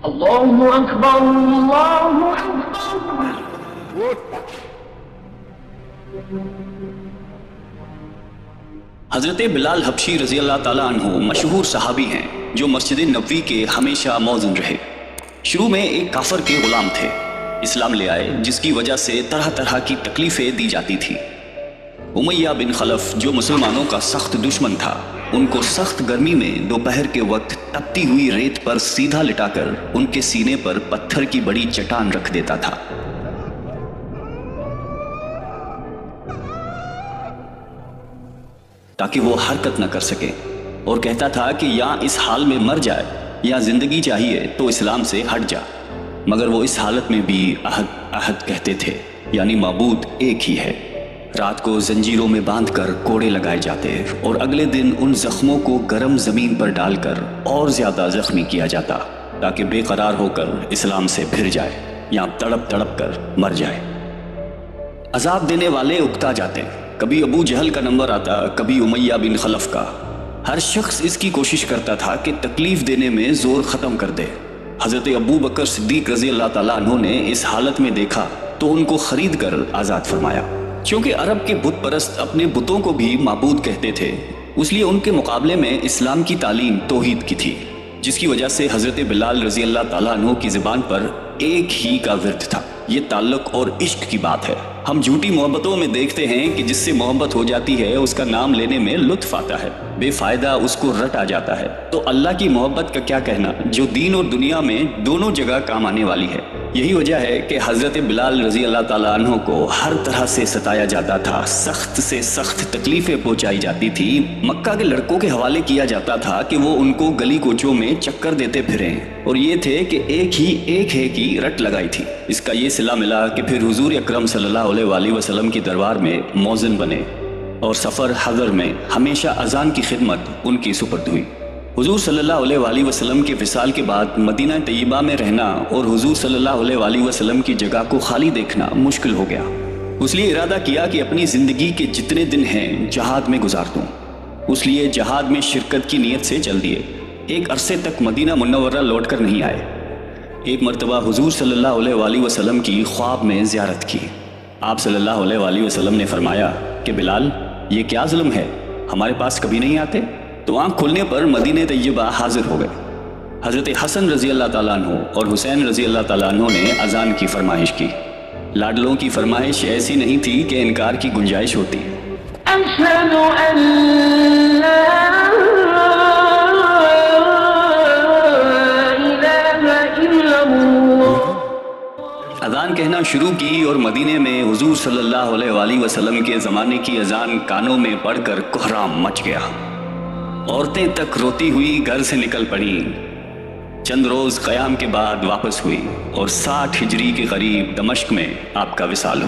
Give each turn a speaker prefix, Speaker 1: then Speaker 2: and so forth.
Speaker 1: اللہ اکبر اللہ اکبر۔
Speaker 2: حضرت بلال حبشی رضی اللہ تعالیٰ عنہ مشہور صحابی ہیں جو مسجد نبوی کے ہمیشہ موذن رہے۔ شروع میں ایک کافر کے غلام تھے، اسلام لے آئے جس کی وجہ سے طرح طرح کی تکلیفیں دی جاتی تھی۔ امیہ بن خلف جو مسلمانوں کا سخت دشمن تھا، ان کو سخت گرمی میں دوپہر کے وقت تپتی ہوئی ریت پر سیدھا لٹا کر ان کے سینے پر پتھر کی بڑی چٹان رکھ دیتا تھا تاکہ وہ حرکت نہ کر سکے، اور کہتا تھا کہ یا اس حال میں مر جائے یا زندگی چاہیے تو اسلام سے ہٹ جا۔ مگر وہ اس حالت میں بھی احد احد کہتے تھے، یعنی معبود ایک ہی ہے۔ رات کو زنجیروں میں باندھ کر کوڑے لگائے جاتے اور اگلے دن ان زخموں کو گرم زمین پر ڈال کر اور زیادہ زخمی کیا جاتا تاکہ بے قرار ہو کر اسلام سے پھر جائے یا تڑپ تڑپ کر مر جائے۔ عذاب دینے والے اکتا جاتے، کبھی ابو جہل کا نمبر آتا، کبھی امیہ بن خلف کا۔ ہر شخص اس کی کوشش کرتا تھا کہ تکلیف دینے میں زور ختم کر دے۔ حضرت ابو بکر صدیق رضی اللہ تعالیٰ عنہ نے اس حالت میں دیکھا تو ان کو خرید کر آزاد فرمایا۔ چونکہ عرب کے بت پرست اپنے بتوں کو بھی معبود کہتے تھے، اس لیے ان کے مقابلے میں اسلام کی تعلیم توحید کی تھی، جس کی وجہ سے حضرت بلال رضی اللہ تعالیٰ عنہ کی زبان پر ایک ہی کا ورد تھا۔ یہ تعلق اور عشق کی بات ہے۔ ہم جھوٹی محبتوں میں دیکھتے ہیں کہ جس سے محبت ہو جاتی ہے اس کا نام لینے میں لطف آتا ہے، بے فائدہ اس کو رٹ آ جاتا ہے۔ تو اللہ کی محبت کا کیا کہنا جو دین اور دنیا میں دونوں جگہ کام آنے والی ہے۔ یہی وجہ ہے کہ حضرت بلال رضی اللہ تعالیٰ عنہ کو ہر طرح سے ستایا جاتا تھا، سخت سے سخت تکلیفیں پہنچائی جاتی تھی۔ مکہ کے لڑکوں کے حوالے کیا جاتا تھا کہ وہ ان کو گلی کوچوں میں چکر دیتے پھریں، اور یہ تھے کہ ایک ہے کی رٹ لگائی تھی۔ اس کا یہ صلہ ملا کہ پھر حضور اکرم صلی اللہ علیہ وآلہ وسلم کی دربار میں موذن بنے، اور سفر حضر میں ہمیشہ اذان کی خدمت ان کی سپرد ہوئی۔ حضور صلی اللہ علیہ وآلہ وسلم کے وصال کے بعد مدینہ طیبہ میں رہنا اور حضور صلی اللہ علیہ وآلہ وسلم کی جگہ کو خالی دیکھنا مشکل ہو گیا۔ اس لیے ارادہ کیا کہ اپنی زندگی کے جتنے دن ہیں جہاد میں گزار دوں۔ اس لیے جہاد میں شرکت کی نیت سے چل دیے۔ ایک عرصے تک مدینہ منورہ لوٹ کر نہیں آئے۔ ایک مرتبہ حضور صلی اللہ علیہ وآلہ وسلم کی خواب میں زیارت کی۔ آپ صلی اللہ علیہ وآلہ وسلم نے فرمایا کہ بلال، یہ کیا ظلم ہے، ہمارے پاس کبھی نہیں آتے؟ تو آنکھ کھلنے پر مدینہ طیبہ حاضر ہو گئے۔ حضرت حسن رضی اللہ تعالیٰ عنہ اور حسین رضی اللہ تعالیٰ عنہ نے اذان کی فرمائش کی۔ لاڈلوں کی فرمائش ایسی نہیں تھی کہ انکار کی گنجائش ہوتی۔
Speaker 1: اشہد ان لا
Speaker 2: اذان کہنا شروع کی اور مدینے میں حضور صلی اللہ علیہ وآلہ وسلم کے زمانے کی اذان کانوں میں پڑھ کر کوہرام مچ گیا۔ عورتیں تک روتی ہوئی گھر سے نکل پڑیں۔ چند روز قیام کے بعد واپس ہوئی اور 60 ہجری کے قریب دمشق میں آپ کا وصال ہوا۔